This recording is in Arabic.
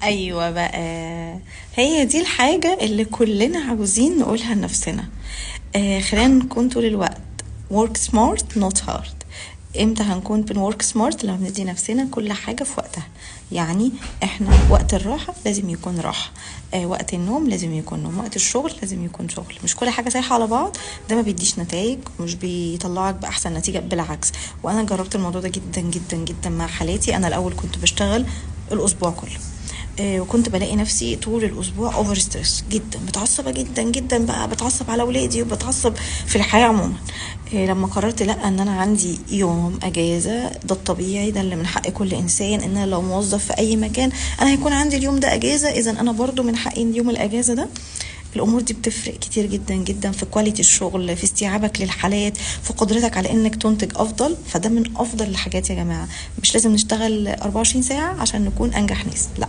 ايوه بقى، هي دي الحاجة اللي كلنا عاوزين نقولها لنفسنا. خلينا نكون طول الوقت work smart not hard. امتى هنكون بن work smart؟ لما بندي نفسنا كل حاجة في وقتها. يعني احنا وقت الراحة لازم يكون راحة، وقت النوم لازم يكون نوم، وقت الشغل لازم يكون شغل. مش كل حاجة سايحة على بعض، ده ما بيديش نتائج ومش بيطلعك بأحسن نتيجة، بالعكس. وانا جربت الموضوع ده جدا جدا جدا مع حالاتي. انا الاول كنت بشتغل الاسبوع كله، وكنت بلاقي نفسي طول الاسبوع اوفر ستريس جدا، متعصبه جدا جدا بقى، بتعصب على اولادي وبتعصب في الحياه عموما. لما قررت لا، ان انا عندي يوم اجازه، ده الطبيعي، ده اللي من حق كل انسان، ان انا لو موظف في اي مكان انا هيكون عندي اليوم ده اجازه، اذا انا برضو من حقي يوم الاجازه ده. الامور دي بتفرق كتير جدا جدا في كواليتي الشغل، في استيعابك للحالات، في قدرتك على انك تنتج افضل. فده من افضل الحاجات يا جماعه. مش لازم نشتغل 24 ساعه عشان نكون انجح ناس، لا.